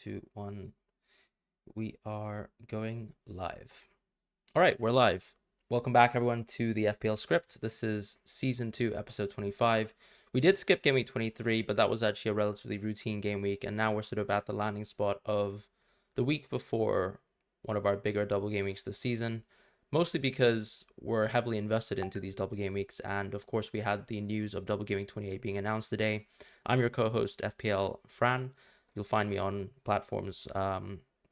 2, 1. We are going live. All right, we're live. Welcome back, everyone, to the FPL Script. This is Season 2, Episode 25. We did skip Game Week 23, but that was actually a relatively routine game week, and now we're sort of at the landing spot of the week before one of our bigger double game weeks this season, mostly because we're heavily invested into these double game weeks, and of course we had the news of Double Gaming 28 being announced today. I'm your co-host, FPL Fran. You'll find me on platforms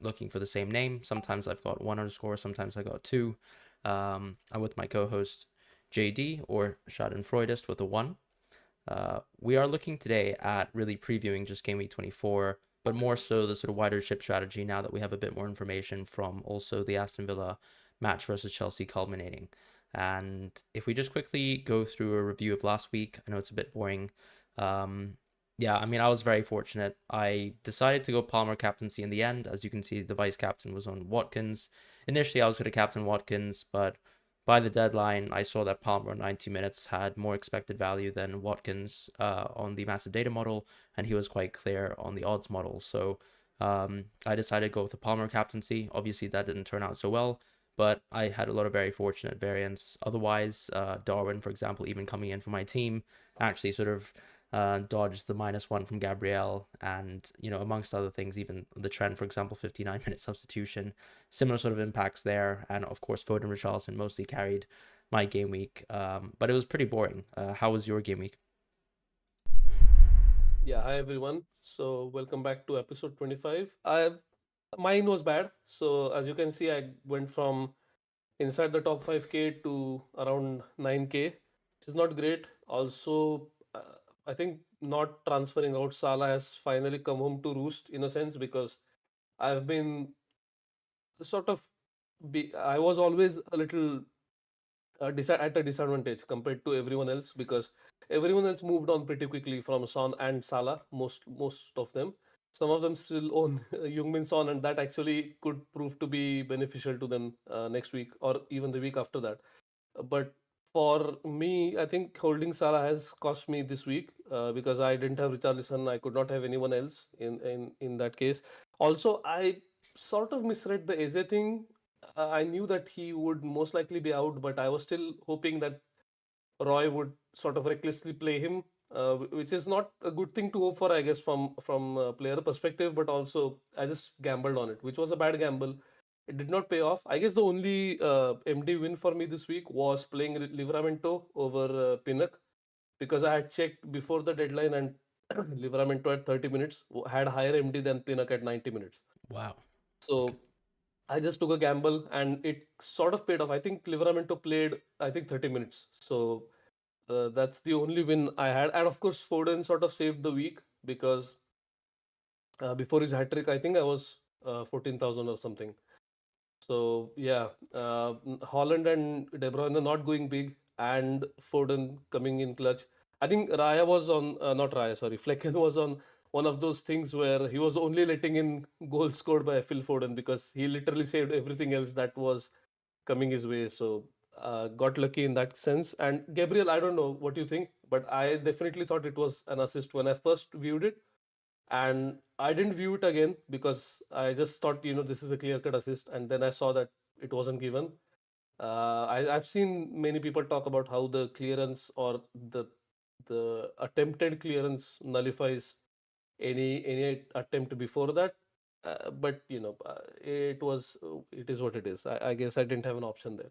looking for the same name. Sometimes I've got 1 underscore, sometimes I got 2. I'm with my co-host JD, or Schadenfreudist with a 1. We are looking today at really previewing just Game Week 24, but more so the sort of wider chip strategy now that we have a bit more information from also the Aston Villa match versus Chelsea culminating. And if we just quickly go through a review of last week, I know it's a bit boring. Yeah, I mean, I was very fortunate. I decided to go Palmer captaincy in the end. As you can see, the vice captain was on Watkins. Initially, I was going to captain Watkins, but by the deadline, I saw that Palmer on 90 minutes had more expected value than Watkins on the massive data model, and he was quite clear on the odds model. So I decided to go with the Palmer captaincy. Obviously, that didn't turn out so well, but I had a lot of very fortunate variants. Otherwise, Darwin, for example, even coming in for my team, actually sort of dodged the -1 from Gabriel, and amongst other things, even the trend, for example, 59-minute substitution, similar sort of impacts there. And of course, Foden, Richarlison mostly carried my game week, but it was pretty boring. How was your game week? Yeah, hi everyone. So welcome back to episode 25. Mine was bad. So as you can see, I went from inside the top 5k to around 9k. This is not great. Also, I think not transferring out Salah has finally come home to roost in a sense because I've been sort of I was always a little at a disadvantage compared to everyone else because everyone else moved on pretty quickly from Son and Salah. Most of them. Some of them still own Jungmin Son, and that actually could prove to be beneficial to them next week or even the week after that. But for me, I think holding Salah has cost me this week because I didn't have Richarlison. I could not have anyone else in that case. Also, I sort of misread the Eze thing. I knew that he would most likely be out, but I was still hoping that Roy would sort of recklessly play him, which is not a good thing to hope for, I guess, from a player perspective. But also, I just gambled on it, which was a bad gamble. It did not pay off. I guess the only MD win for me this week was playing Livramento over Pinnock because I had checked before the deadline and Livramento at 30 minutes had higher MD than Pinnock at 90 minutes. Wow. Okay. So I just took a gamble and it sort of paid off. I think Livramento played, I think 30 minutes. So that's the only win I had. And of course, Foden sort of saved the week because before his hat trick, I think I was 14,000 or something. So yeah, Holland and De Bruyne are not going big, and Foden coming in clutch. I think Raya was on, not Raya, sorry, Flecken was on one of those things where he was only letting in goals scored by Phil Foden because he literally saved everything else that was coming his way. So got lucky in that sense. And Gabriel, I don't know what you think, but I definitely thought it was an assist when I first viewed it, and I didn't view it again because I just thought this is a clear cut assist, and then I saw that it wasn't given. I've seen many people talk about how the clearance or the attempted clearance nullifies any attempt before that. But it is what it is. I guess I didn't have an option there.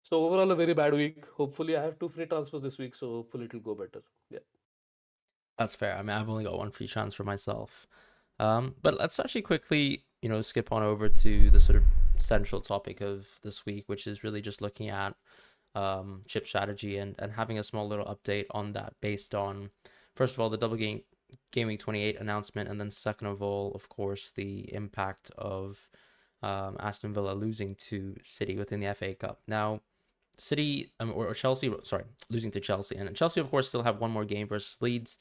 So overall, a very bad week. Hopefully, I have two free transfers this week, so hopefully it'll go better. Yeah. That's fair. I mean, I've only got 1 free chance for myself. But let's actually quickly, skip on over to the sort of central topic of this week, which is really just looking at chip strategy and having a small little update on that based on, first of all, the Game Week 28 announcement, and then second of all, of course, the impact of Aston Villa losing to City within the FA Cup. Now, City or Chelsea, sorry, losing to Chelsea, and Chelsea, of course, still have one more game versus Leeds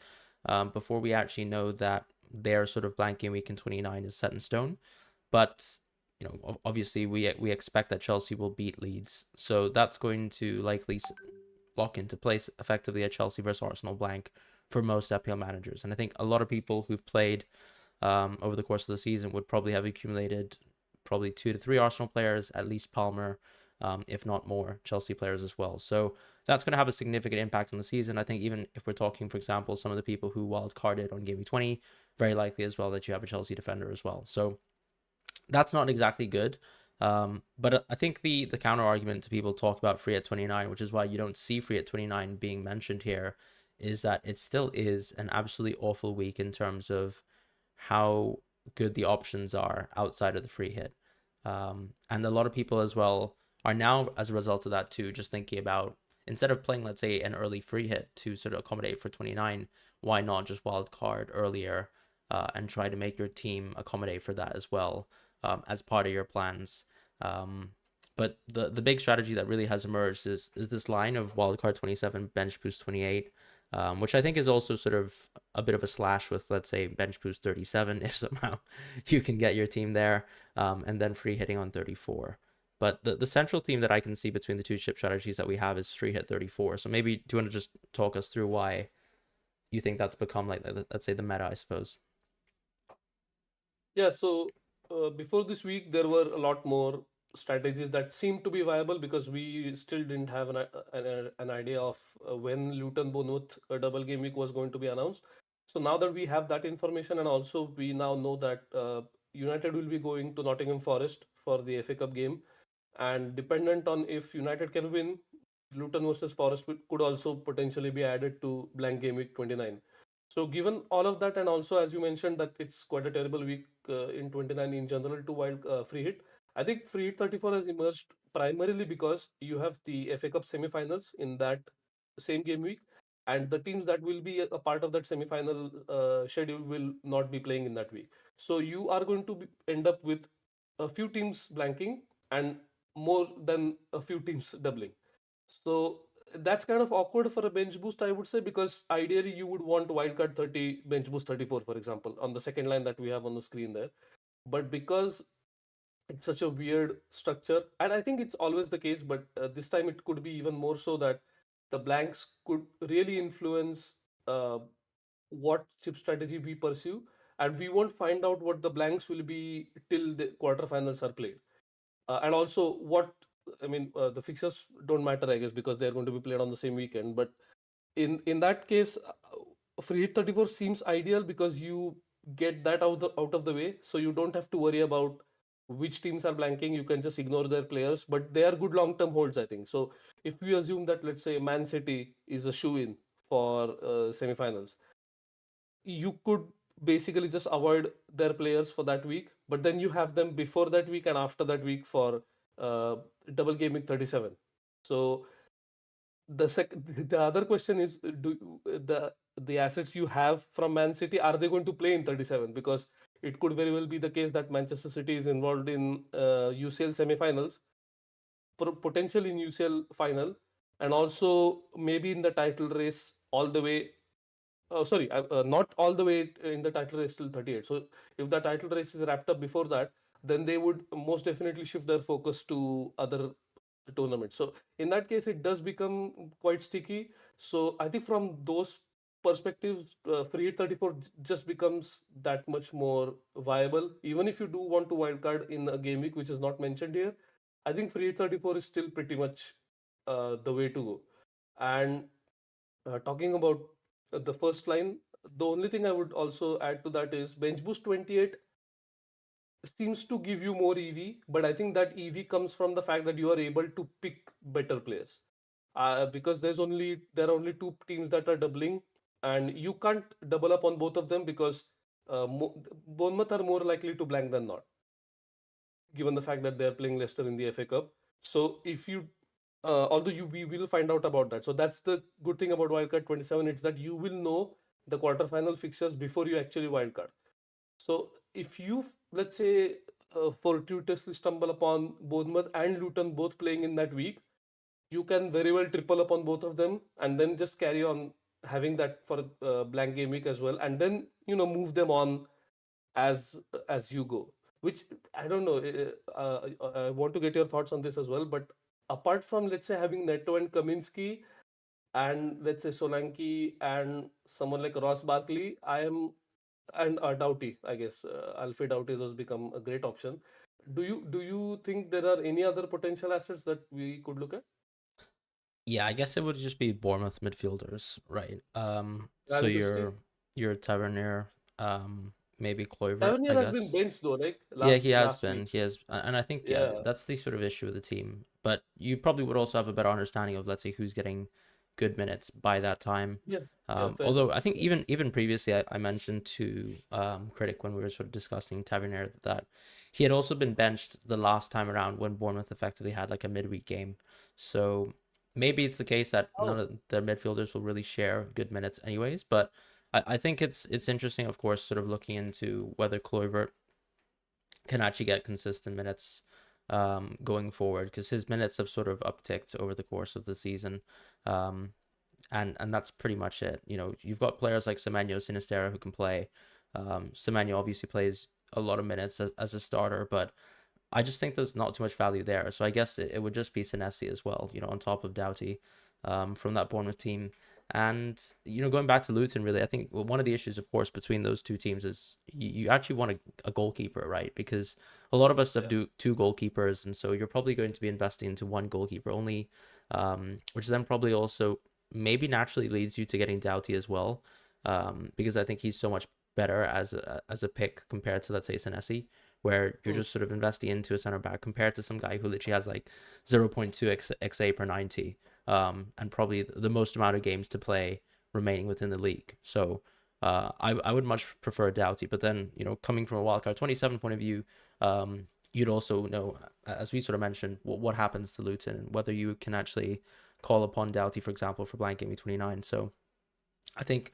before we actually know that their sort of blank game week in 29 is set in stone. But obviously, we expect that Chelsea will beat Leeds, so that's going to likely lock into place effectively a Chelsea versus Arsenal blank for most FPL managers. And I think a lot of people who've played over the course of the season would probably have accumulated probably 2 to 3 Arsenal players, at least Palmer, if not more, Chelsea players as well. So that's going to have a significant impact on the season. I think even if we're talking, for example, some of the people who wild carded on Game Week 20, very likely as well that you have a Chelsea defender as well. So that's not exactly good. But I think the counter argument to people talk about free at 29, which is why you don't see free at 29 being mentioned here, is that it still is an absolutely awful week in terms of how good the options are outside of the free hit. And a lot of people as well are now, as a result of that too, just thinking about, instead of playing, let's say, an early free hit to sort of accommodate for 29, why not just wild card earlier and try to make your team accommodate for that as well, as part of your plans. But the big strategy that really has emerged is this line of wildcard 27, bench boost 28, which I think is also sort of a bit of a slash with, let's say, bench boost 37, if somehow you can get your team there, and then free hitting on 34. But the central theme that I can see between the two chip strategies that we have is free hit 34. So maybe do you want to just talk us through why you think that's become, like, let's say, the meta, I suppose? Yeah, so before this week, there were a lot more strategies that seemed to be viable because we still didn't have an idea of when Luton Bournemouth double game week was going to be announced. So now that we have that information, and also we now know that United will be going to Nottingham Forest for the FA Cup game, and dependent on if United can win, Luton versus Forest could also potentially be added to blank game week 29. So given all of that, and also as you mentioned that it's quite a terrible week in 29 in general to wild free hit, I think free hit 34 has emerged primarily because you have the FA Cup semi-finals in that same game week, and the teams that will be a part of that semi-final schedule will not be playing in that week. So you are going to end up with a few teams blanking and more than a few teams doubling. So that's kind of awkward for a bench boost, I would say, because ideally you would want wildcard 30, bench boost 34, for example, on the second line that we have on the screen there. But because it's such a weird structure, and I think it's always the case, but this time it could be even more so that the blanks could really influence uh, what chip strategy we pursue, and we won't find out what the blanks will be till the quarterfinals are played. And also, the fixtures don't matter, I guess, because they're going to be played on the same weekend. But in that case, free hit 34 seems ideal because you get that out of the way, so you don't have to worry about which teams are blanking. You can just ignore their players, but they are good long term holds, I think. So if we assume that, let's say, Man City is a shoe in for semifinals, you could basically just avoid their players for that week, but then you have them before that week and after that week for uh, double game week 37. So the other question is, do the assets you have from Man City, are they going to play in 37? Because it could very well be the case that Manchester City is involved in UCL semi-finals, potentially in UCL final, and also maybe in the title race all the way. Sorry, not all the way in the title race till 38. So if the title race is wrapped up before that, then they would most definitely shift their focus to other tournaments. So in that case, it does become quite sticky. So I think from those perspectives, free hit 34 just becomes that much more viable. Even if you do want to wildcard in a game week, which is not mentioned here, I think free hit 34 is still pretty much the way to go. And talking about the first line, the only thing I would also add to that is bench boost 28 seems to give you more EV, but I think that EV comes from the fact that you are able to pick better players. Because there are only two teams that are doubling, and you can't double up on both of them because Bournemouth are more likely to blank than not, given the fact that they're playing Leicester in the FA Cup. So if you, although we will find out about that. So that's the good thing about wildcard 27. It's that you will know the quarterfinal fixtures before you actually wildcard. So if you, let's say, fortuitously stumble upon Bournemouth and Luton both playing in that week, you can very well triple upon both of them and then just carry on having that for blank game week as well, and then move them on as you go. Which I don't know. I want to get your thoughts on this as well. But apart from, let's say, having Neto and Kaminsky, and let's say Solanke and someone like Ross Barkley, I am and Doughty, I guess Alfie Doughty has become a great option. Do you think there are any other potential assets that we could look at? Yeah, I guess it would just be Bournemouth midfielders, right? So Realistically, your Tavernier, maybe Kluivert, Tavernier I has been guess. benched though, right? Yeah, he Last has last been. week. He has, and I think yeah, Yeah, that's the sort of issue with the team. But you probably would also have a better understanding of, let's say, who's getting good minutes by that time. yeah, yeah. Fair Although enough. I think Yeah, even previously, I mentioned to Critic when we were sort of discussing Tavernier that he had also been benched the last time around when Bournemouth effectively had like a midweek game. So maybe it's the case that none oh, of their midfielders will really share good minutes anyways. But I think it's interesting, of course, sort of looking into whether Kluivert can actually get consistent minutes going forward, because his minutes have sort of upticked over the course of the season. Um, and that's pretty much it. You know, you've got players like Semenyo Sinistera who can play. Semenyo obviously plays a lot of minutes as a starter, but I just think there's not too much value there. So I guess it would just be Senesi as well, you know, on top of Doughty from that Bournemouth team. And, you know, going back to Luton, really, I think one of the issues, of course, between those two teams is you actually want a goalkeeper, right? Because a lot of us have yeah. two goalkeepers. And so you're probably going to be investing into one goalkeeper only, which then probably also maybe naturally leads you to getting Doughty as well, because I think he's so much better as a pick compared to, let's say, Senesi, where you're Hmm. just sort of investing into a center back compared to some guy who literally has like 0.2 XA per 90, and probably the most amount of games to play remaining within the league. So I would much prefer Doughty, but then, you know, coming from a wildcard 27 point of view, you'd also know, as we sort of mentioned, what happens to Luton and whether you can actually call upon Doughty, for example, for blank Gaming 29. So I think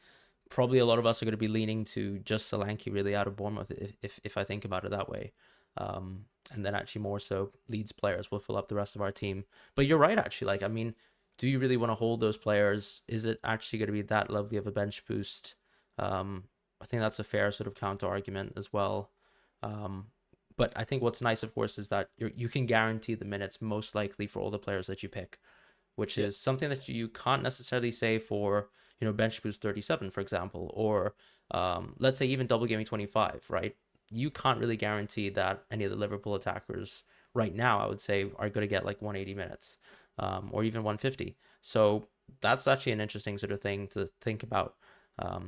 probably a lot of us are going to be leaning to just Solanke really out of Bournemouth, if I think about it that way. And then actually more so Leeds players will fill up the rest of our team. But you're right, actually. Like, I mean, do you really want to hold those players? Is it actually going to be that lovely of a bench boost? I think that's a fair sort of counter argument as well. Um, but I think what's nice, of course, is that you can guarantee the minutes most likely for all the players that you pick, which Yeah, is something that you can't necessarily say for, you know, bench boost 37, for example, or let's say even double gaming 25, right? You can't really guarantee that any of the Liverpool attackers right now, I would say, are going to get like 180 minutes, or even 150. So that's actually an interesting sort of thing to think about.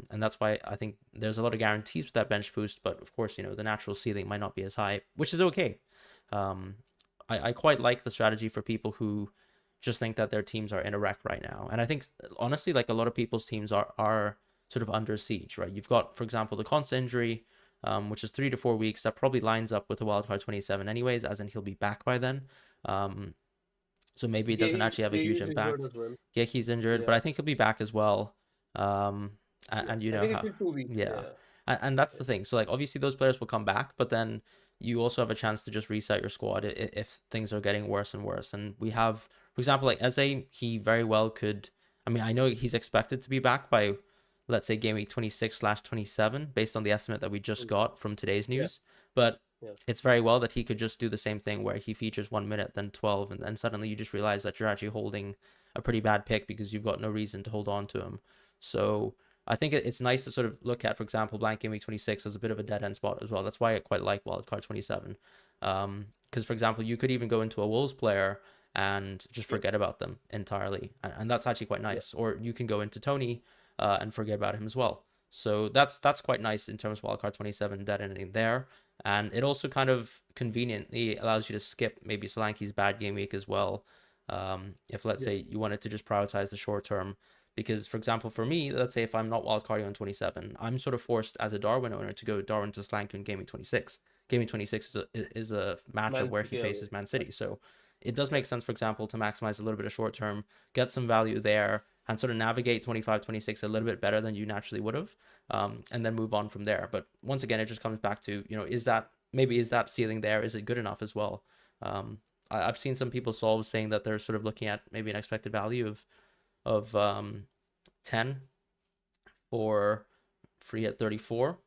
And that's why I think there's a lot of guarantees with that bench boost, but of course, you know, the natural ceiling might not be as high, which is okay. Um, I quite like the strategy for people who just think that their teams are in a wreck right now. And I think honestly, like a lot of people's teams are sort of under siege, right? You've got, for example, the constant injury, which is 3 to 4 weeks. That probably lines up with the wildcard 27 anyways, as in he'll be back by then. Um, so maybe it doesn't actually have a Gay huge is injured impact. as well. Yeah, he's injured, but Yeah, I think he'll be back as well. Um, yeah. and you I know think it's how, in 2 weeks. yeah, Yeah, and that's yeah, the thing. So like obviously those players will come back, but then you also have a chance to just reset your squad if things are getting worse and worse. And we have, for example, like Eze, he very well could. I mean, I know he's expected to be back by, let's say, game week 26/27, based on the estimate that we just mm, got from today's yeah, news. But yeah, it's very well that he could just do the same thing where he features 1 minute, then 12, and then suddenly you just realize that you're actually holding a pretty bad pick because you've got no reason to hold on to him. So I think it's nice to sort of look at, for example, blank game week 26 as a bit of a dead end spot as well. That's why I quite like wildcard 27. Because, for example, you could even go into a Wolves player and just yeah, forget about them entirely. And that's actually quite yeah, nice. Or you can go into Tony and forget about him as well. So that's quite nice in terms of wildcard 27 dead ending there. And it also kind of conveniently allows you to skip maybe Solanke's bad game week as well. If let's yeah, say you wanted to just prioritize the short term, because for example, for me, let's say if I'm not wildcarding on 27, I'm sort of forced as a Darwin owner to go Darwin to Solanke in gaming 26. Gaming 26 is a matchup man, where he yeah, faces Man yeah, City, so it does yeah, make sense, for example, to maximize a little bit of short term, get some value there, and sort of navigate 25, 26 a little bit better than you naturally would have, and then move on from there. But once again, it just comes back to, you know, is that ceiling there? Is it good enough as well? Um, I've seen some people solve saying that they're sort of looking at maybe an expected value of 10 or free at 34.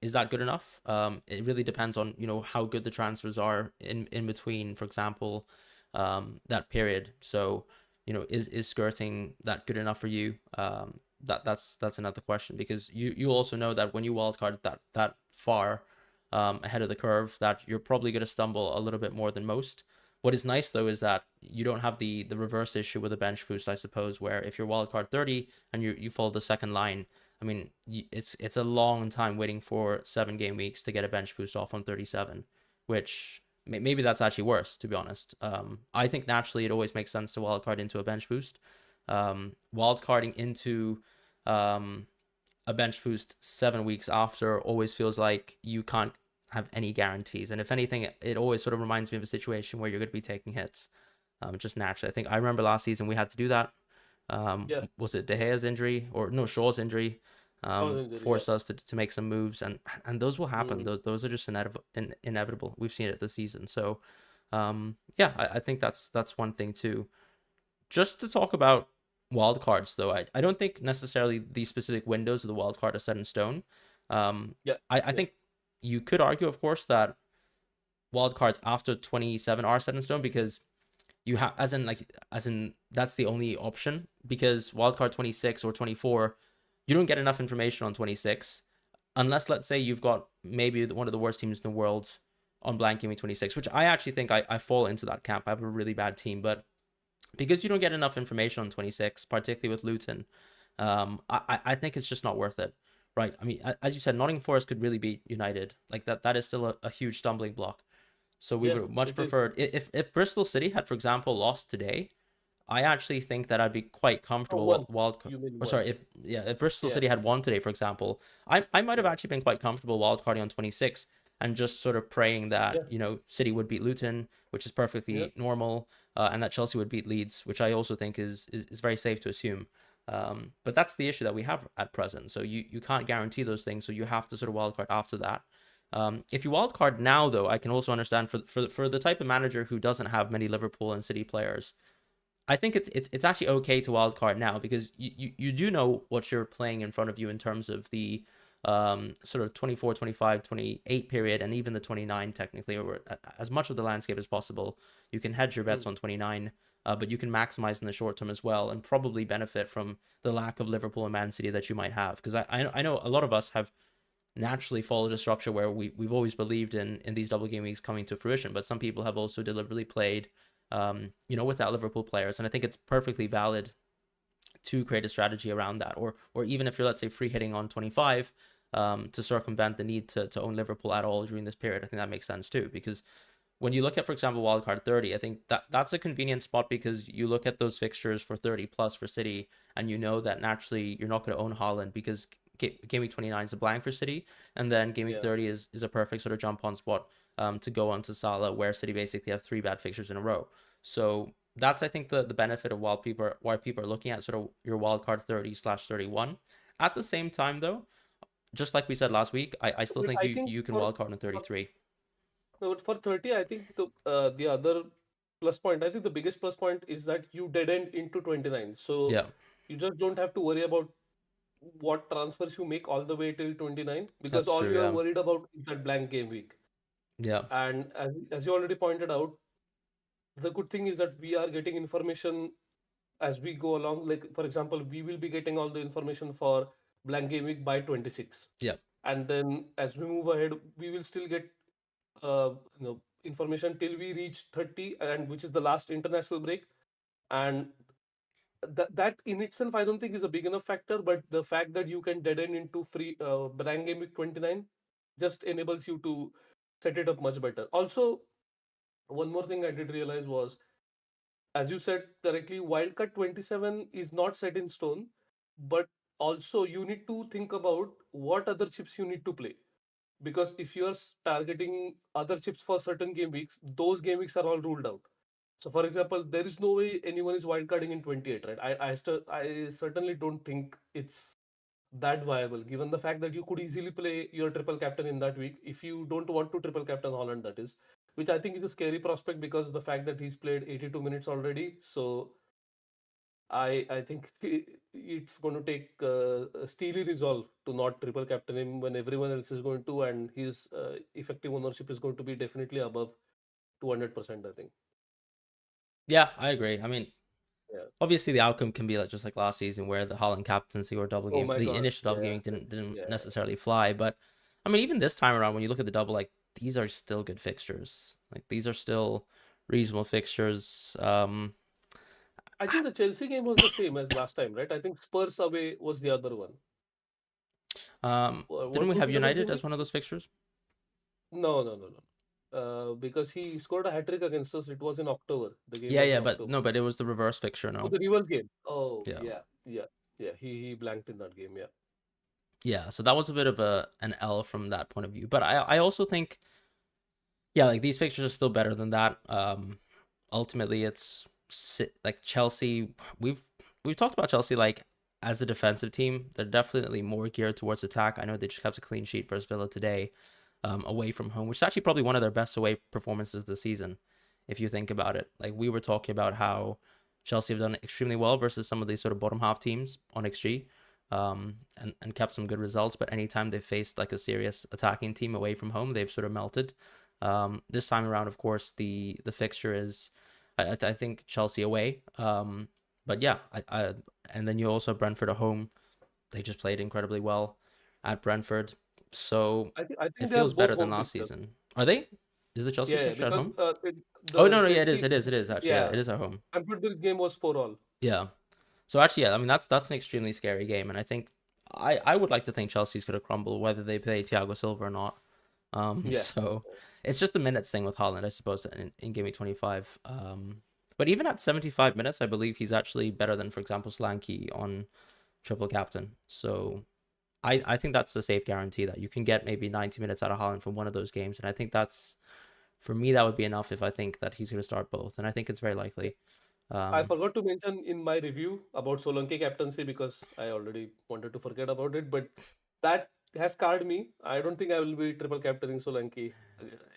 Is that good enough? It really depends on, you know, how good the transfers are in between, for example, that period. So, you know, is skirting that good enough for you? that's another question, because you also know that when you wildcard that far ahead of the curve, that you're probably going to stumble a little bit more than most. What is nice though is that you don't have the reverse issue with a bench boost, I suppose, where if you're wildcard 30 and you follow the second line, I mean, it's a long time waiting for 7 game weeks to get a bench boost off on 37, which maybe that's actually worse, to be honest. I think naturally it always makes sense to wildcard into a bench boost. Wildcarding into um, a bench boost 7 weeks after always feels like you can't have any guarantees. And if anything, it always sort of reminds me of a situation where you're going to be taking hits, just naturally. I think I remember last season we had to do that. Yeah, Was it De Gea's injury, or no, Shaw's injury? I was injured. Yeah. Forced us to make some moves, and those will happen. Mm. Those are just inevitable. We've seen it this season. So yeah, I think that's one thing too. Just to talk about wild cards, though, I don't think necessarily the specific windows of the wild card are set in stone. Yeah. I Yeah. think you could argue, of course, that wild cards after 27 are set in stone, because you have, as in that's the only option, because wildcard 26 or 24, you don't get enough information on 26 unless, let's say, you've got maybe one of the worst teams in the world on blank gaming 26, which I actually think I fall into that camp. I have a really bad team, but because you don't get enough information on 26, particularly with Luton, I think it's just not worth it. Right. I mean, as you said, Nottingham Forest could really beat United. Like that is still a huge stumbling block. So we Yeah. would have much It is. preferred, if Bristol City had, for example, lost today, I actually think that I'd be quite Oh, comfortable one. wild. You mean Or one? sorry, if Bristol Yeah. City had won today, for example, I might have Yeah. actually been quite comfortable wildcarding on 26 and just sort of praying that, Yeah. City would beat Luton, which is Yeah. perfectly normal, and that Chelsea would beat Leeds, which I also think is very safe to assume. But that's the issue that we have at present. So you can't guarantee those things. So you have to sort of wildcard after that. If you wildcard now, though, I can also understand for the type of manager who doesn't have many Liverpool and City players, I think it's actually okay to wildcard now, because you do know what you're playing in front of you in terms of the sort of 24, 25, 28 period, and even the 29 technically, or as much of the landscape as possible. You can hedge your bets Mm. on 29, but you can maximize in the short term as well, and probably benefit from the lack of Liverpool and Man City that you might have. Because I know a lot of us have naturally followed a structure where we've always believed in these double game weeks coming to fruition, but some people have also deliberately played without Liverpool players, and I think it's perfectly valid to create a strategy around that, or even if you're, let's say, free hitting on 25, to circumvent the need to own Liverpool at all during this period. I think that makes sense too, because when you look at, for example, wildcard 30, I think that's a convenient spot, because you look at those fixtures for 30 plus for City, and you know that naturally you're not going to own Holland, because game week 29 is a blank for City, and then game week Yeah. 30 is a perfect sort of jump on spot to go on to Salah, where City basically have 3 bad fixtures in a row. So that's, I think, the benefit of why people are looking at sort of your wildcard 30/31. At the same time, though, just like we said last week, I still But think I think you can for wildcard in for, 33. no, but for 30, I think the other plus point, I think the biggest plus point is that you dead end into 29. So Yeah, you just don't have to worry about what transfers you make all the way till 29, because that's all true. you are Yeah, worried about is that blank game week. yeah, And as you already pointed out, the good thing is that we are getting information as we go along. Like, for example, we will be getting all the information for blank game week by 26. yeah. And then as we move ahead, we will still get information till we reach 30, and which is the last international break. And that in itself, I don't think is a big enough factor, but the fact that you can dead end into free blank game week 29 just enables you to set it up much better. Also, one more thing I did realize was, as you said correctly, wildcard 27 is not set in stone, but also you need to think about what other chips you need to play. Because if you are targeting other chips for certain game weeks, those game weeks are all ruled out. So, for example, there is no way anyone is wildcarding in 28, right? I certainly don't think it's that viable, given the fact that you could easily play your triple captain in that week if you don't want to triple captain Holland, that is, which I think is a scary prospect because of the fact that he's played 82 minutes already. So I think it's going to take a steely resolve to not triple captain him when everyone else is going to, and his effective ownership is going to be definitely above 200%, I think. Yeah, I agree. I mean, Yeah. Obviously, the outcome can be like just like last season where the Holland captaincy or double Oh game, my the God. initial double Yeah. gaming didn't Yeah. necessarily fly. But I mean, even this time around, when you look at the double, like these are still good fixtures. Like these are still reasonable fixtures. I think the Chelsea game was the same as last time, right? I think Spurs away was the other one. Didn't What we would have be double United game as week? one of those fixtures? No, no, no, no. Because he scored a hat trick against us. It was in October. The game Yeah, was in yeah, but October. no, but it was the reverse fixture. Oh, No, the reverse game. Oh, yeah, yeah, yeah, yeah. He blanked in that game. Yeah. yeah. So that was a bit of a an L from that point of view. But I also think yeah, like these fixtures are still better than that. Ultimately, it's like Chelsea. We've talked about Chelsea like as a defensive team. They're definitely more geared towards attack. I know they just kept a clean sheet versus Villa today, away from home, which is actually probably one of their best away performances this season, if you think about it. Like we were talking about how Chelsea have done extremely well versus some of these sort of bottom half teams on XG. And kept some good results, but anytime they faced like a serious attacking team away from home, they've sort of melted. This time around, of course, the fixture is, I think Chelsea away. But yeah, and then you also have Brentford at home. They just played incredibly well at Brentford, so I think it they are feels both better than home last fixtures. season. Are they? Is the Chelsea Yeah, yeah, fixture at because home? Oh the no, no, yeah, it is, Chelsea, it is, it is actually, yeah, yeah, it is at home. Brentford game was 4-all. Yeah. So actually, yeah, I mean that's an extremely scary game, and I think I would like to think Chelsea's gonna crumble whether they play Thiago Silva or not. Yeah. So it's just a minutes thing with Holland, I suppose, in Game Week 25. But even at 75 minutes, I believe he's actually better than, for example, Solanke on triple captain. So I think that's a safe guarantee that you can get maybe 90 minutes out of Holland from one of those games, and I think that's for me that would be enough if I think that he's going to start both, and I think it's very likely. I Um, forgot to mention in my review about Solanke captaincy because I already wanted to forget about it, but that has scarred me. I don't think I will be triple captaining Solanke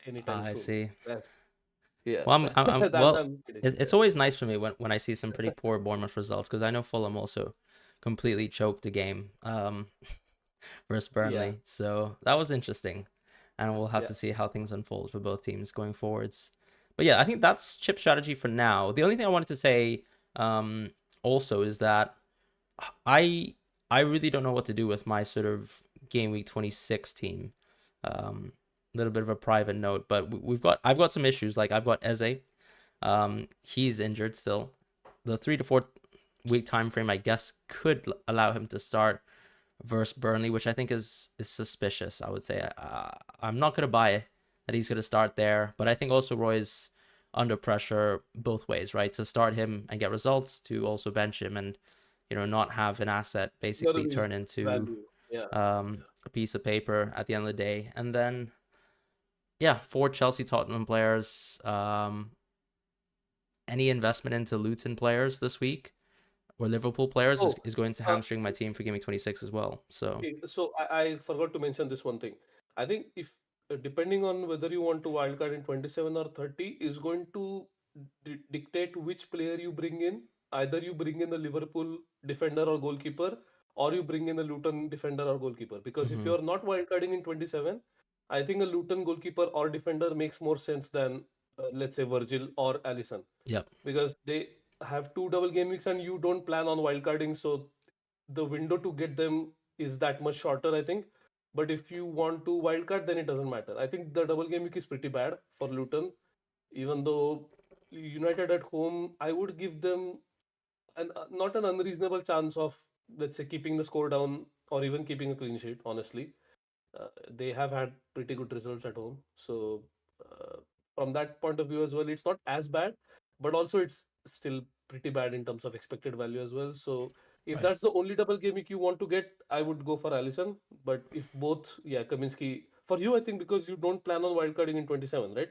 anytime I soon. see. That's yeah. Well, That well. I'm kidding. It's Yeah. always nice for me when I see some pretty poor Bournemouth results because I know Fulham also completely choked the game versus Yeah. Burnley. So that was interesting, and we'll have Yeah. to see how things unfold for both teams going forwards. But yeah, I think that's chip strategy for now. The only thing I wanted to say um, also is that I I really don't know what to do with my sort of game week 26 team. A little bit of a private note, but I've got some issues. Like I've got Eze. He's injured still. The 3 to 4 week time frame, I guess, could allow him to start versus Burnley, which I think is suspicious. I would say I'm not gonna buy that he's gonna start there, but I think also Roy's under pressure both ways, right? To start him and get results, to also bench him and not have an asset There basically is turn into value. Yeah. Yeah. a piece of paper at the end of the day. And then yeah, for Chelsea Tottenham players, any investment into Luton players this week or Liverpool players Oh, is going to uh, hamstring my team for Gaming 26 as well. So okay, so I forgot to mention this one thing. I think if depending on whether you want to wildcard in 27 or 30 is going to dictate which player you bring in. Either you bring in a Liverpool defender or goalkeeper, or you bring in a Luton defender or goalkeeper. Because if mm-hmm. you're not wildcarding in 27, I think a Luton goalkeeper or defender makes more sense than let's say Virgil or Allison, Yep. because they have two double game weeks and you don't plan on wildcarding, so the window to get them is that much shorter, I think. But if you want to wildcard, then it doesn't matter. I think the double game week is pretty bad for Luton, even though United at home, I would give them not an unreasonable chance of, let's say, keeping the score down or even keeping a clean sheet. Honestly, they have had pretty good results at home, so uh, from that point of view as well, it's not as bad, but also it's still pretty bad in terms of expected value as well. So if Right. that's the only double gimmick you want to get, I would go for Allison. But if both, yeah, Kaminsky for you, I think because you don't plan on wildcarding in 27, right?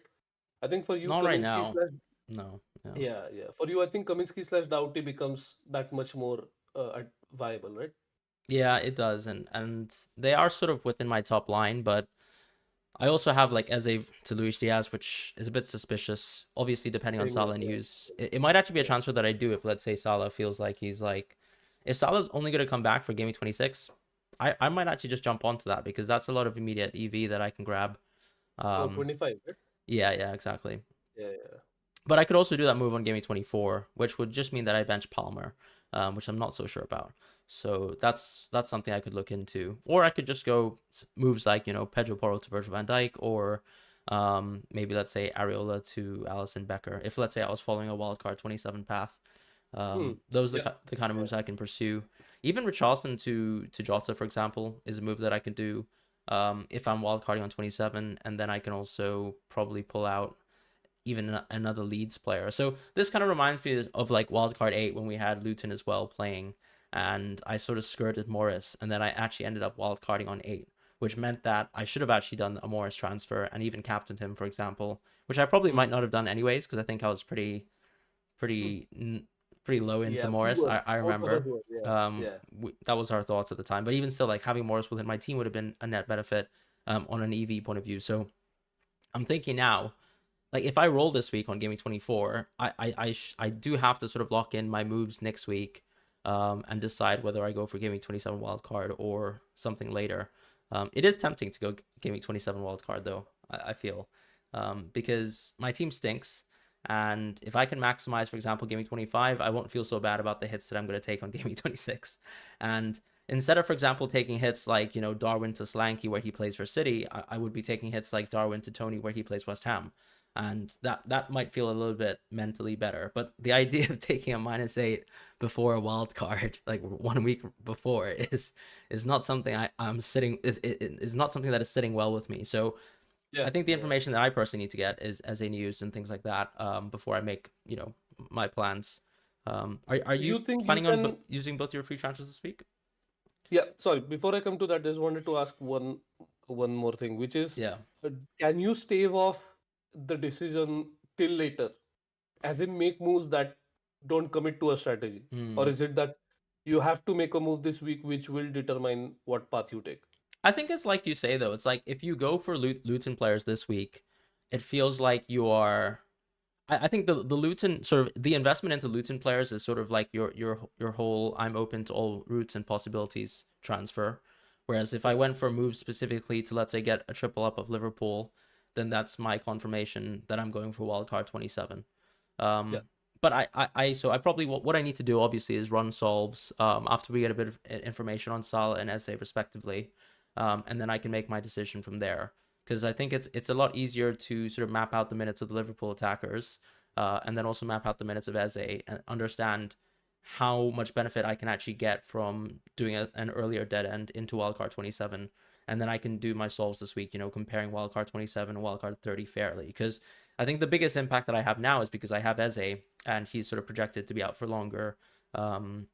I think for you, Not right Kaminsky now. slash No. Yeah. yeah, yeah. For you, I think Kaminsky slash Doughty becomes that much more viable, right? Yeah, it does, and they are sort of within my top line, but I also have like Eze to Luis Diaz, which is a bit suspicious. Obviously, depending on Same here. Salah Yeah, news, it might actually be a yeah. transfer that I do if, let's say, Salah feels like if Salah's only going to come back for Game Week 26, I might actually just jump onto that because that's a lot of immediate EV that I can grab. Oh, Um, 25, right? yeah, yeah, exactly. Yeah, yeah. But I could also do that move on Gameweek 24, which would just mean that I bench Palmer, which I'm not so sure about. So that's something I could look into, or I could just go moves like Pedro Porro to Virgil van Dijk, or maybe let's say Areola to Allison Becker. If let's say I was following a wildcard 27 path, Hmm. those are Yeah. the kind of Yeah. moves I can pursue. Even Richarlison to Jota, for example, is a move that I can do if I'm wildcarding on 27, and then I can also probably pull out even another Leeds player. So this kind of reminds me of like wildcard 8 when we had Luton as well playing, and I sort of skirted Morris, and then I actually ended up wildcarding on 8, which meant that I should have actually done a Morris transfer and even captained him, for example, which I probably Hmm. might not have done anyways because I think I was Hmm. pretty pretty low into Yeah. We Morris. were. I Both of us remember. were. Yeah. Yeah. That was our thoughts at the time, but even still, like having Morris within my team would have been a net benefit on an EV point of view. So I'm thinking now, like if I roll this week on Gaming 24, I do have to sort of lock in my moves next week, and decide whether I go for Gaming 27 wildcard or something later. It is tempting to go Gaming 27 wildcard though. I feel, because my team stinks, and if I can maximize, for example, Gaming 25, I won't feel so bad about the hits that I'm going to take on Gaming 26, and instead of, for example, taking hits like Darwin to Slanky where he plays for City, I would be taking hits like Darwin to Tony where he plays West Ham, and that might feel a little bit mentally better. But the idea of taking a -8 before a wild card, like 1 week before, is not something I'm sitting is not something that is sitting well with me. So Yeah. I think the Yeah. information that I personally need to get is as a news and things like that, before I make my plans. Are Do you you think you planning on can? using both your free transfers this week? Yeah. Sorry. Before I come to that, just wanted to ask one more thing, which is, Yeah. uh, can you stave off the decision till later, as in make moves that don't commit to a strategy, or Hmm. is it that you have to make a move this week, which will determine what path you take? I think it's like you say though. It's like if you go for Luton players this week, it feels like you are. I think the Luton sort of the investment into Luton players is sort of like your whole I'm open to all routes and possibilities transfer. Whereas if I Mhm. went for a move specifically to let's say get a triple up of Liverpool, then that's my confirmation that I'm going for wildcard 27. Yeah. Um, but so I probably what I need to do obviously is run solves after we get a bit of information on Salah and Eze respectively, and then I can make my decision from there because I think it's a lot easier to sort of map out the minutes of the Liverpool attackers, and then also map out the minutes of Eze and understand how much benefit I can actually get from doing an earlier dead end into wildcard 27, and then I can do my solves this week, comparing wildcard 27 and wildcard 30 fairly. Because I think the biggest impact that I have now is because I have Eze and he's sort of projected to be out for longer. Um,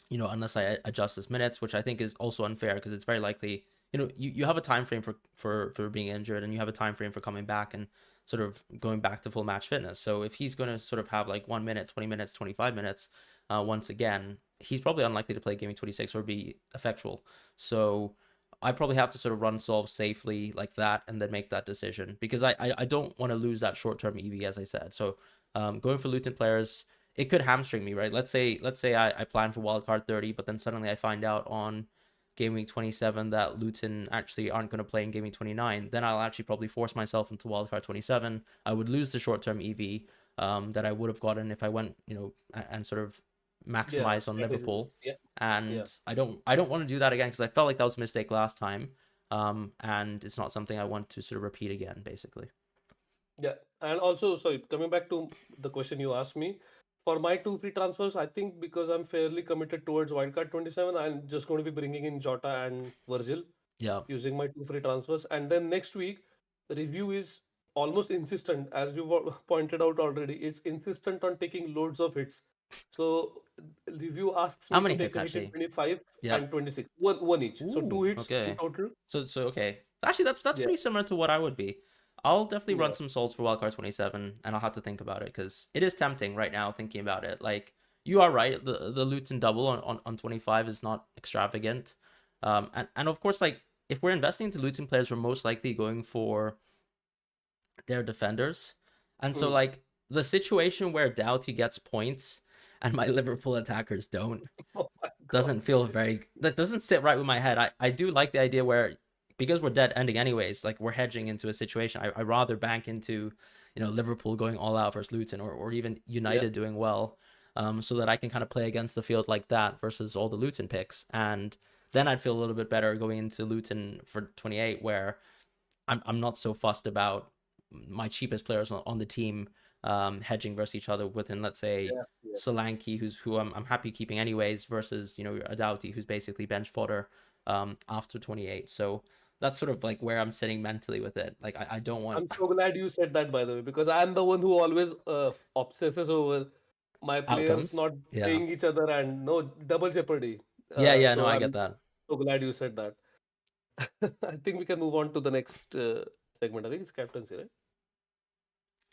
unless I adjust his minutes, which I think is also unfair because it's very likely, you have a time frame for being injured and you have a time frame for coming back and sort of going back to full match fitness. So if he's going to sort of have like 1 minute, 20 minutes, 25 minutes, once again, he's probably unlikely to play Gaming 26 or be effectual. So I probably have to sort of run solve safely like that and then make that decision because I don't want to lose that short term EV as I said. So going for Luton players, it could hamstring me, right? Let's say I plan for wildcard 30, but then suddenly I find out on game week 27 that Luton actually aren't going to play in game week 29. Then I'll actually probably force myself into wildcard 27. I would lose the short term EV that I would have gotten if I went, and sort of Yeah. maximize on Strategy wise. Liverpool. Yeah. Yeah. And I don't want to do that again because I felt like that was a mistake last time. And it's not something I want to sort of repeat again, basically. Yeah, and also, sorry, coming back to the question you asked me, for my two free transfers, I think because I'm fairly committed towards wildcard 27, I'm just going to be bringing in Jota and Virgil Yeah. using my two free transfers. And then next week, review is almost insistent, as you pointed out already. It's insistent on taking loads of hits. So review asks How me to many take hits a hit in actually? 25 Yeah. and 26, one each. So two Ooh, hits in okay. total. So okay. Actually, that's Yeah, pretty similar to what I would be. I'll definitely run yeah. some souls for wildcard 27, and I'll have to think about it because it is tempting right now thinking about it. Like you are right, the Luton double on 25 is not extravagant, and of course like if we're investing into Luton players, we're most likely going for their defenders, and so Mm. like the situation where Doughty gets points and my Liverpool attackers don't Oh my God. doesn't feel very that doesn't sit right with my head. I do like the idea where because we're dead ending anyways, like we're hedging into a situation. I rather bank into, Liverpool going all out versus Luton, or even Yeah, United doing well, so that I can kind of play against the field like that versus all the Luton picks. And then I'd feel a little bit better going into Luton for 28, where I'm not so fussed about my cheapest players on the team hedging versus each other within, let's say, yeah, yeah. Solanke, who I'm happy keeping anyways, versus a Doughty who's basically bench fodder after 28. So that's sort of like where I'm sitting mentally with it. Like I don't want I'm so glad you said that, by the way, because I'm the one who always obsesses over my players outcomes. not Yeah. playing each other and no double jeopardy. Yeah, yeah, no, So I get I'm that. so glad you said that. I think we can move on to the next segment. I think it's captaincy, right?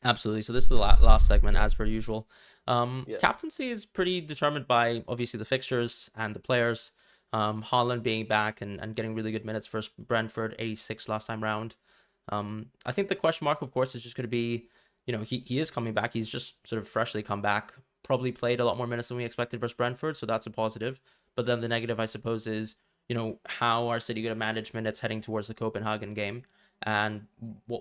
Absolutely. So this is the last segment, as per usual. Yeah. Captaincy is pretty determined by obviously the fixtures and the players. Haaland being back and getting really good minutes for Brentford, 86 last time round. I think the question mark, of course, is just going to be, he is coming back. He's just sort of freshly come back. Probably played a lot more minutes than we expected versus Brentford, so that's a positive. But then the negative, I suppose, is how are City going to manage minutes heading towards the Copenhagen game, and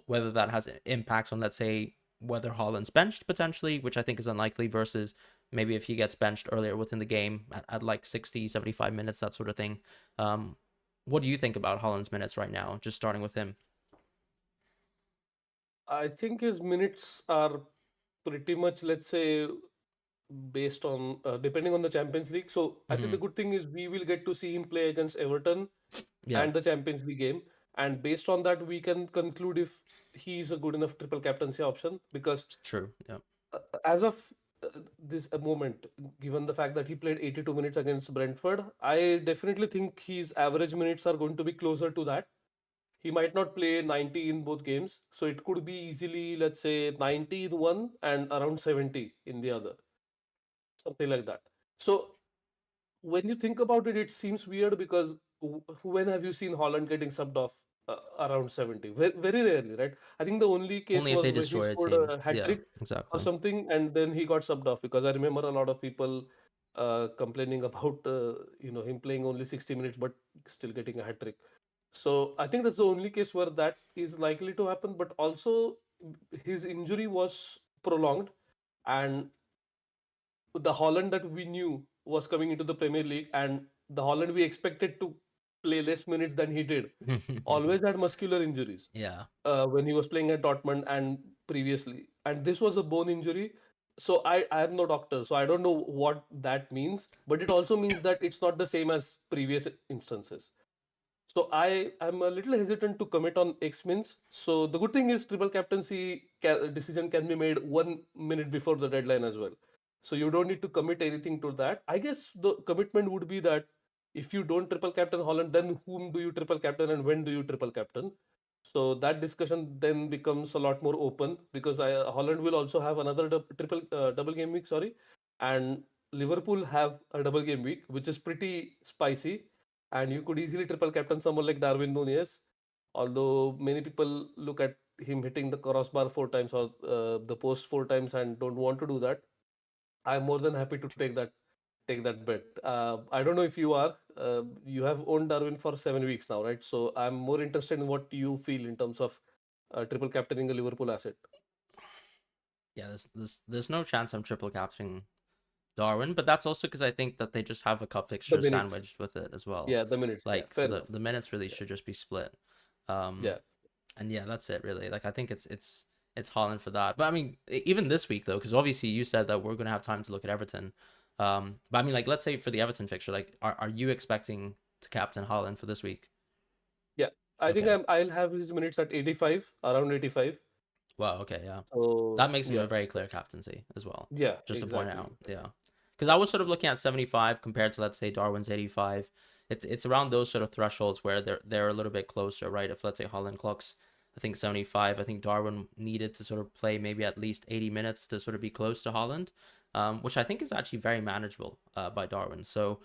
whether that has impacts on, let's say, whether Haaland's benched potentially, which I think is unlikely, versus maybe if he gets benched earlier within the game at like 60, 75 minutes, that sort of thing. Um, what do you think about Haaland's minutes right now? Just starting with him. I think his minutes are pretty much, let's say, based on depending on the Champions League. So I think the Hmm. good thing is we will get to see him play against Everton Yeah, and the Champions League game, and based on that, we can conclude if he is a good enough triple captaincy option. Because true. Yeah. as of this moment, given the fact that he played 82 minutes against Brentford, I definitely think his average minutes are going to be closer to that. He might not play 90 in both games, so it could be easily, let's say, 90 in one and around 70 in the other, something like that. So when you think about it, it seems weird because when have you seen Holland getting subbed off around 70? Very, very rarely, right? I think the only case Only if was they when he destroy a scored team. a hat Yeah, trick or exactly. something, and then he got subbed off, because I remember a lot of people complaining about him playing only 60 minutes but still getting a hat trick. So I think that's the only case where that is likely to happen. But also, his injury was prolonged, and the Holland that we knew was coming into the Premier League, and the Holland we expected to play less minutes than he did, always had muscular injuries Yeah. when he was playing at Dortmund and previously. And this was a bone injury. So I am no doctor, so I don't know what that means, but it also means that it's not the same as previous instances. So I am a little hesitant to commit on xMins. So the good thing is triple captaincy decision can be made 1 minute before the deadline as well. So you don't need to commit anything to that. I guess the commitment would be that if you don't triple captain Holland, then whom do you triple captain and when do you triple captain? So that discussion then becomes a lot more open, because Holland will also have another triple double game week, sorry, and Liverpool have a double game week, which is pretty spicy, and you could easily triple captain someone like Darwin Nunez. Although many people look at him hitting the crossbar 4 times or the post 4 times and don't want to do that, I'm more than happy to take that bet. I don't know if you are. You have owned Darwin for 7 weeks now, right? So I'm more interested in what you feel in terms of triple captaining a Liverpool asset. Yeah, there's no chance I'm triple capturing Darwin, but that's also because I think that they just have a cup The fixture minutes, sandwiched with it as well. yeah, the minutes, yeah, Like, so fair the, enough. the minutes really Yeah, should just be split. Um, yeah, and yeah, that's it really. Like, I think it's Holland for that. But I mean, even this week though, because obviously you said that we're gonna have time to look at Everton. But I mean, like, let's say for the Everton fixture, like, are you expecting to captain Holland for this week? yeah. I think Okay. I'll have his minutes at 85, around 85. Wow. Okay. Yeah. So That makes him yeah, a very clear captaincy as well. yeah, Just to point exactly. out, yeah, because I was sort of looking at 75 compared to, let's say, Darwin's 85. It's around those sort of thresholds where they're a little bit closer, right? If, let's say, Holland clocks, I think 75, I think Darwin needed to sort of play maybe at least 80 minutes to sort of be close to Holland, which I think is actually very manageable by Darwin. So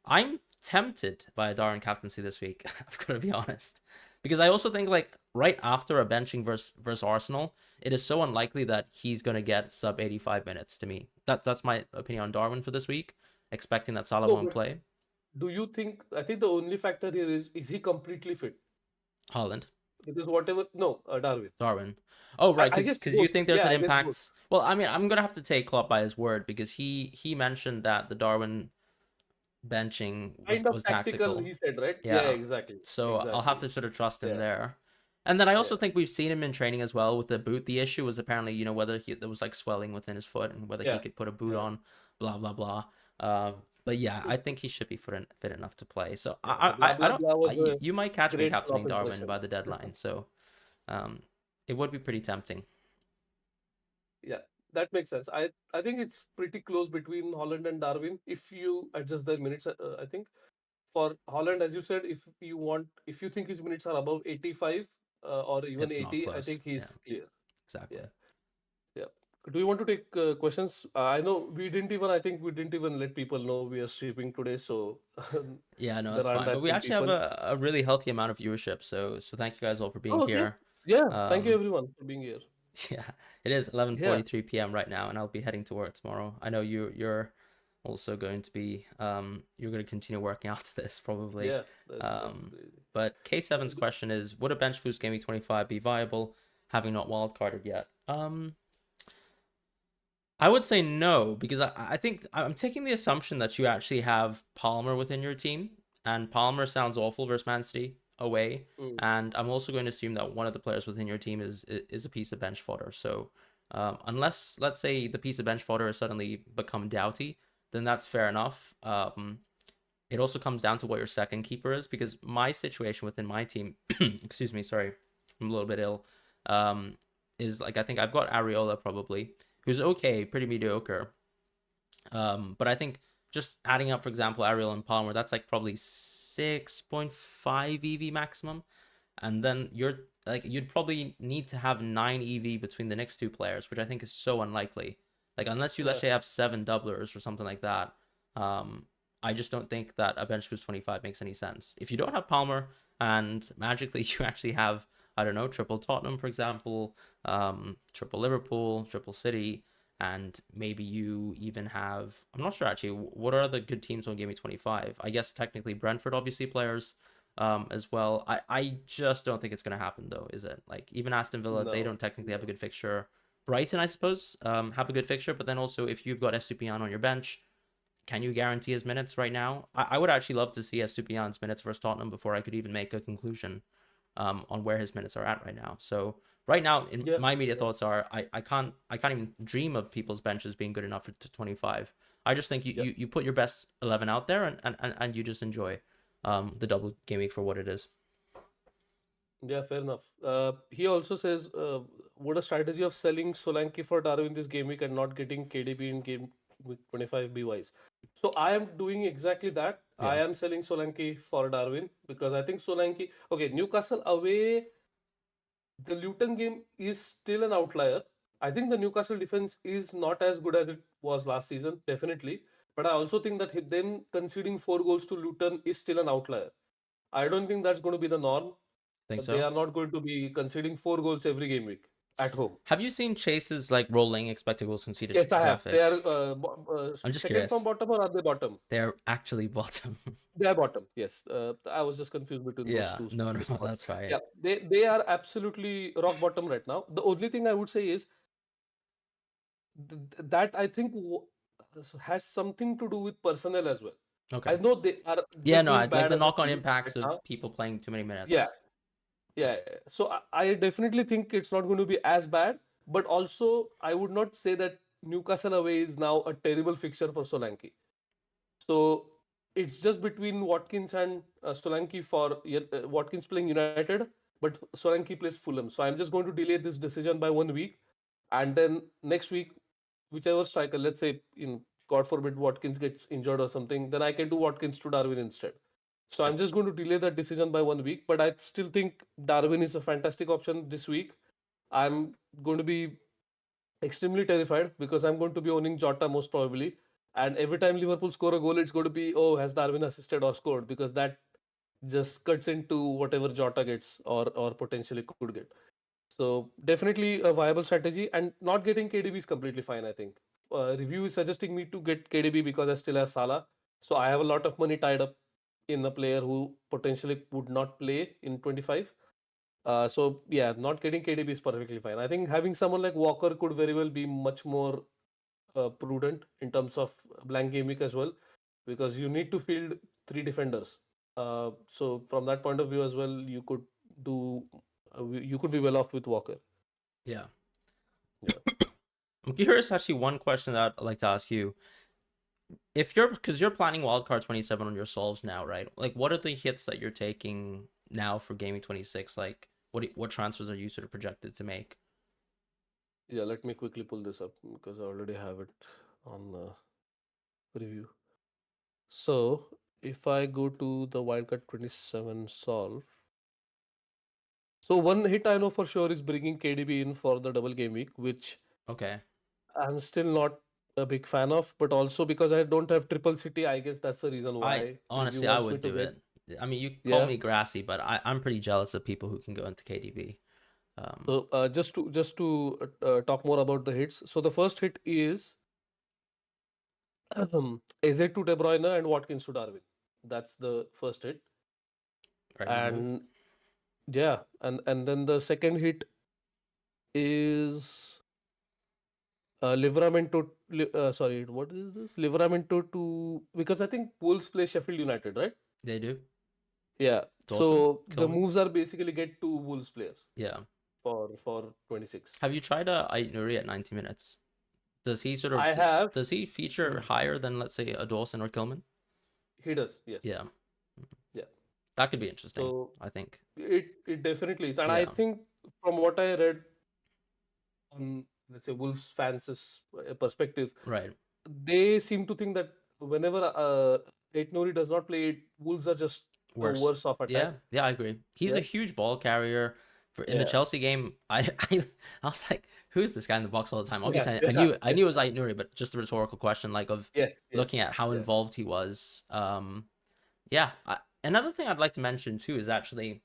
I'm tempted by a Darwin captaincy this week. I've got to be honest, because I also think, like, right after a benching versus Arsenal, it is so unlikely that he's going to get sub 85 minutes. To me, that's my opinion on Darwin for this week. Expecting that Salah No, won't but play. do you think? I think the only factor here is he completely fit? Holland, Because whatever, no, Darwin. Darwin. Oh, right, I because guess you both. think there's Yeah, an I guess both. impact. Well, I mean, I'm gonna have to take Klopp by his word because he mentioned that the Darwin benching was Kind of was tactical, tactical. he said, right? Yeah, Yeah. exactly. So I'll have Exactly. to sort of trust him Yeah. there. And then I also Yeah. think we've seen him in training as well with the boot. The issue was apparently, whether there was like swelling within his foot and whether he Yeah. could put a boot Yeah. on, blah blah blah. But yeah, I think he should be fit enough to play. So Yeah. The blah I blah don't blah was I, a you might catch me great captaining crop Darwin impression. by the deadline. So um, it would be pretty tempting. Yeah, that makes sense. I think it's pretty close between Holland and Darwin if you adjust their minutes. I think for Holland, as you said, if you think his minutes are above 85 or even It's not 80, I close. think Yeah, he's clear. exactly. Yeah, yeah. Do you want to take questions? I know we didn't even. I think we didn't even let people know we are streaming today, so Yeah, no, there that's aren't fine. that But we many actually have people. a really healthy amount of viewership. So thank you guys all for being Oh, okay. here. Yeah. Thank you Um, everyone for being here. Yeah, it is Yeah. 11:43 p.m. right now, and I'll be heading to work tomorrow. I know you're also going to be you're going to continue working after this probably. Yeah. That's Um, crazy. but K7's question is, would a bench boost Game Week 25 be viable, having not wildcarded yet? I would say no because I think I'm taking the assumption that you actually have Palmer within your team, and Palmer sounds awful versus Man City away. Mm, And I'm also going to assume that one of the players within your team is a piece of bench fodder. So unless let's say the piece of bench fodder has suddenly become Doughty, then that's fair enough. It also comes down to what your second keeper is because my situation within my team, excuse me, sorry, I'm a little bit ill. Um, is like I think I've got Areola probably, who's okay, pretty mediocre. But I think just adding up, for example, Ariel and Palmer, that's like probably 6.5 EV maximum. And then you'd probably need to have 9 EV between the next two players, which I think is so unlikely. Like unless you let's yeah. say have 7 doublers or something like that. Um, I just don't think that a bench boost 25 makes any sense. If you don't have Palmer and magically you actually have, I don't know, triple Tottenham, for example, triple Liverpool, triple City, and maybe you even have, I'm not sure actually, what are the good teams on Game Week 25? I guess technically Brentford obviously players as well. I just don't think it's going to happen though, is it? Like even Aston Villa, they No. don't technically have a No. good fixture. Brighton, I suppose, have a good fixture, but then also if you've got Estupiñán on your bench, can you guarantee his minutes right now? I would actually love to see Estupiñán's minutes versus Tottenham before I could even make a conclusion on where his minutes are at right now. So right now, in Yeah. my immediate Yeah. thoughts are I can't even dream of people's benches being good enough to 25. I just think Yeah. you put your best 11 out there and you just enjoy the double game week for what it is. Yeah, fair enough. He also says, would a strategy of selling Solanke for Darwin this game week and not getting KDB in game week 25 be wise? So I am doing exactly that. I Yeah, am selling Solanke for Darwin because I think Solanke, okay, Newcastle away, the Luton game is still an outlier. I think the Newcastle defense is not as good as it was last season, definitely. But I also think that them conceding 4 goals to Luton is still an outlier. I don't think that's going to be the norm. think They so. are not going to be conceding 4 goals every game week at home. Have you seen Chase's like rolling expected goals conceded Yes, I have. They graphic? are I'm just second from curious. bottom or are they bottom? They're actually bottom. They are bottom. Yes, I was just confused between those Yeah, two no, no, spots. that's right. Yeah, they are absolutely rock bottom right now. The only thing I would say is that I think has something to do with personnel as well. I Okay. know they are Yeah, just no, doing like bad the as a knock-on team impacts right of now. people playing too many Yeah, minutes. yeah. So I definitely think it's not going to be as bad, but also I would not say that Newcastle away is now a terrible fixture for Solanke. So it's just between Watkins and Solanke for Watkins playing United, but Solanke plays Fulham. So I'm just going to delay this decision by 1 week, and then next week, whichever striker, let's say in God forbid Watkins gets injured or something, then I can do Watkins to Darwin instead. So I'm Yep. just going to delay that decision by 1 week, but I still think Darwin is a fantastic option this week. I'm going to be extremely terrified because I'm going to be owning Jota most probably. And every time Liverpool score a goal, it's going to be, oh, has Darwin assisted or scored? Because that just cuts into whatever Jota gets or potentially could get. So definitely a viable strategy, and not getting KDB is completely fine. I think review is suggesting me to get KDB because I still have Salah, so I have a lot of money tied up in a player who potentially would not play in 25. So yeah, not getting KDB is perfectly fine. I think having someone like Walker could very well be much more prudent in terms of blank game week as well, because you need to field three defenders. So from that point of view as well, do you could be well off with Walker. Yeah. Yeah, I'm curious, actually, one question that I'd like to ask you. If you're, because you're planning wildcard 27 on your solves now, right? Like, what are the hits that you're taking now for gaming 26? Like, what transfers are you sort of projected to make? yeah. Let me quickly pull this up because I already have it on preview. So if I go to the wildcard 27 solve, so one hit I know for sure is bringing KDB in for the double game week, which Okay. I'm still not a big fan of, but also because I don't have triple city, I guess that's the reason I why preview honestly, I wants me would to do get. it. I mean, you call Yeah. me grassy, but I'm pretty jealous of people who can go into KDB. So just to talk more about the hits. So the first hit is AZ to De Bruyne and Watkins to Darwin. That's the first hit, Very good move. and yeah, and then the second hit is Livramento. Sorry, what is this? Livramento to, because I think Wolves play Sheffield United, right? They do. Yeah. Dawson, So the Kilman. moves are basically get two Wolves players Yeah. for 26. Have you tried Ait Nuri at 90 minutes? Does he sort of I have. does he feature Hmm, higher than, let's say, a Dawson or Kilman? he does. Yes. Yeah, Yeah. that could be interesting. So I think. it definitely is, and I Yeah. think from what I read on, let's say, Wolves fans' perspective, Right. they seem to think that whenever Nori does not play, Wolves are just a Worse. worse off attack. Yeah. Yeah. I agree. He's a Yeah. huge ball carrier. For in the Yeah. Chelsea game, I was like, who's this guy in the box all the time? Yeah. Obviously, I Yeah. knew I knew it was Ait Nuri, but just the rhetorical question, like of Yes. looking Yes. at how Yes. involved he was. Yeah. Another thing I'd like to mention too is actually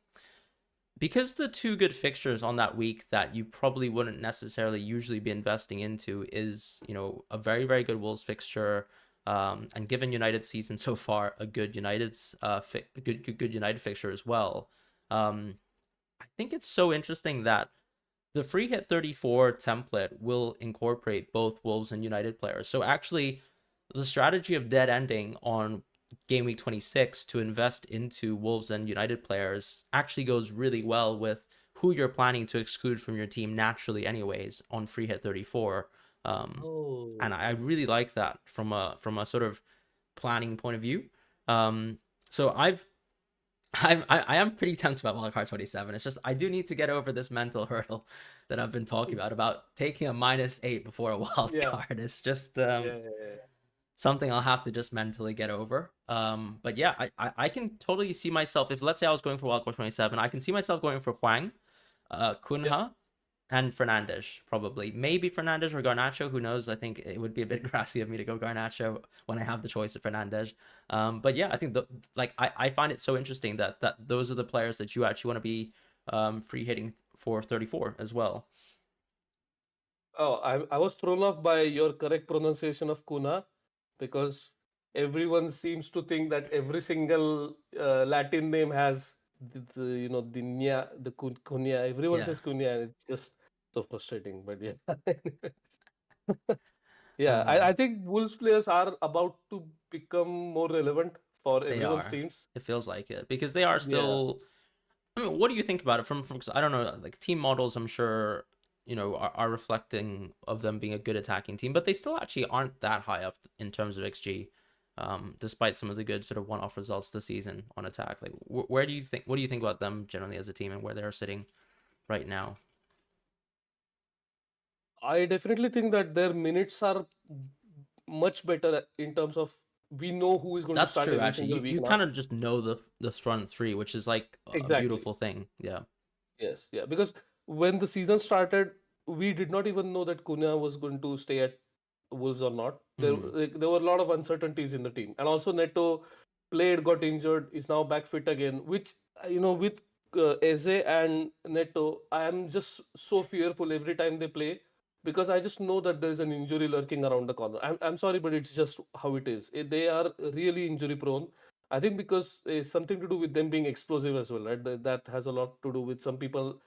because the two good fixtures on that week that you probably wouldn't necessarily usually be investing into is, a very, very good Wolves fixture. And given United's season so far, a good United's good United fixture as well. I think it's so interesting that the free hit 34 template will incorporate both Wolves and United players. So actually, the strategy of dead ending on game week 26 to invest into Wolves and United players actually goes really well with who you're planning to exclude from your team naturally anyways on free hit 34. And I Oh. really like that from a sort of planning point of view. So I am pretty tempted about wildcard 27. It's just I do need to get over this mental hurdle that I've been talking about taking a -8 before a wild Yeah. card. It's just Yeah. Yeah. Yeah. something I'll have to just mentally get over. But yeah, I can totally see myself if, let's say, I was going for wildcard 27, I can see myself going for Huang, Yeah. Kunha, and Fernandes, probably. Maybe Fernandes or Garnacho, who knows? I think it would be a bit grassy of me to go Garnacho when I have the choice of Fernandes. But yeah, I think I find it so interesting that those are the players that you actually want to be free hitting for 34 as well. Oh, I was thrown off by your correct pronunciation of Kuna, because everyone seems to think that every single Latin name has the nya, the kunya. Everyone Yeah. says kunya, and it's just so frustrating. But yeah, yeah, Uh, I think Wolves players are about to become more relevant for they everyone's are. teams. It feels like it because they are Yeah, still. I mean, what do you think about it from? Cause I don't know, like team models. I'm sure are reflecting of them being a good attacking team, but they still actually aren't that high up in terms of XG, despite some of the good sort of one-off results this season on attack. Like, where do you think? What do you think about them generally as a team and where they're sitting right now? I definitely think that their minutes are much better in terms of, we know who is going to That's start true. every Actually, single you week kind now. of just know the front three, which is like a Exactly. beautiful thing. Yeah. Yes, yeah. Because when the season started, we did not even know that Cunha was going to stay at Wolves or not. Mm, There were a lot of uncertainties in the team, and also Neto played, got injured, is now back fit again. Which, with Eze and Neto, I am just so fearful every time they play, because I just know that there is an injury lurking around the corner. I'm sorry, but it's just how it is. They are really injury prone. I think because it's something to do with them being explosive as well, right? That has a lot to do with some people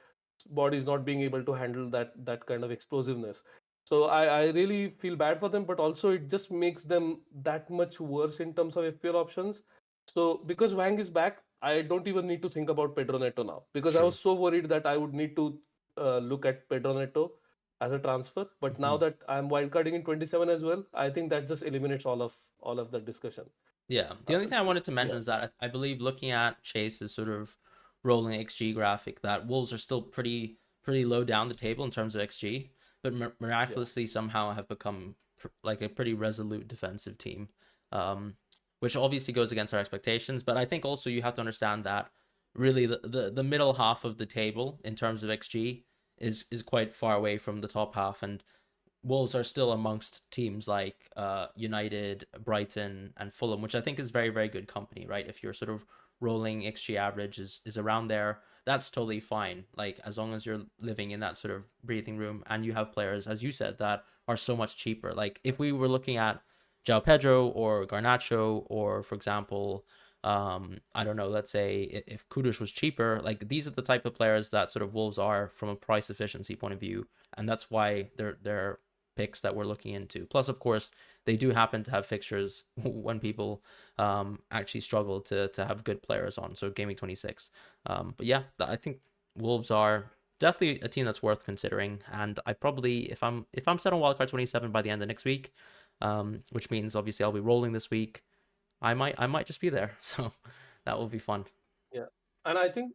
bodies not being able to handle that kind of explosiveness. So I really feel bad for them, but also it just makes them that much worse in terms of FPL options. So because Wang is back, I don't even need to think about Pedro Neto now, because I True. was so worried that I would need to look at Pedro Neto as a transfer. But now Hmm. that I'm wildcarding in 27 as well, I think that just eliminates all of that discussion. Yeah. The Uh, only thing I wanted to mention yeah, is that I believe looking at Chase's sort of rolling XG graphic, that Wolves are still pretty low down the table in terms of XG, but yeah, miraculously somehow have become like a pretty resolute defensive team, um, which obviously goes against our expectations. But I think also you have to understand that really the middle half of the table in terms of XG is quite far away from the top half, and Wolves are still amongst teams like United, Brighton, and Fulham, which I think is very, very good company, right? If your sort of rolling XG average is around there, that's totally fine. Like, as long as you're living in that sort of breathing room and you have players, as you said, that are so much cheaper. Like, if we were looking at João Pedro or Garnacho, or for example, I don't know, let's say if Kudus was cheaper, like these are the type of players that sort of Wolves are from a price efficiency point of view, and that's why they're picks that we're looking into. Plus, of course, they do happen to have fixtures when people actually struggle to have good players on. So Gameweek 26. But yeah, I think Wolves are definitely a team that's worth considering. And I probably, if I'm set on wildcard 27 by the end of next week, which means obviously I'll be rolling this week, I might just be there. So that will be fun. yeah. And I think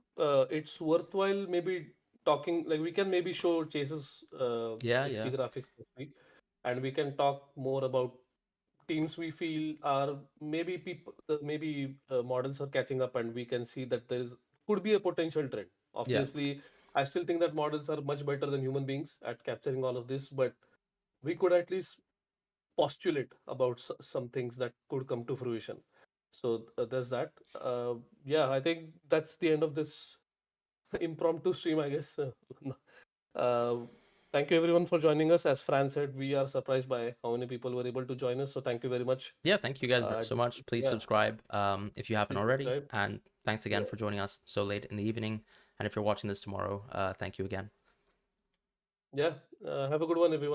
it's worthwhile maybe talking, like we can maybe show Chase's Yeah, XG yeah, graphics this week, and we can talk more about teams we feel are maybe people, maybe models are catching up, and we can see that there is could be a potential trend. yeah, Obviously, I still think that models are much better than human beings at capturing all of this, but we could at least postulate about some things that could come to fruition. So there's that. Yeah, I think that's the end of this impromptu stream, I guess. uh, Thank you everyone for joining us. As Fran said, we are surprised by how many people were able to join us. So thank you very much. yeah. Thank you guys so Just, much. Please yeah, subscribe if you haven't please already, subscribe. and thanks again Yeah, for joining us so late in the evening. And if you're watching this tomorrow, thank you again. yeah. Have a good one, everyone.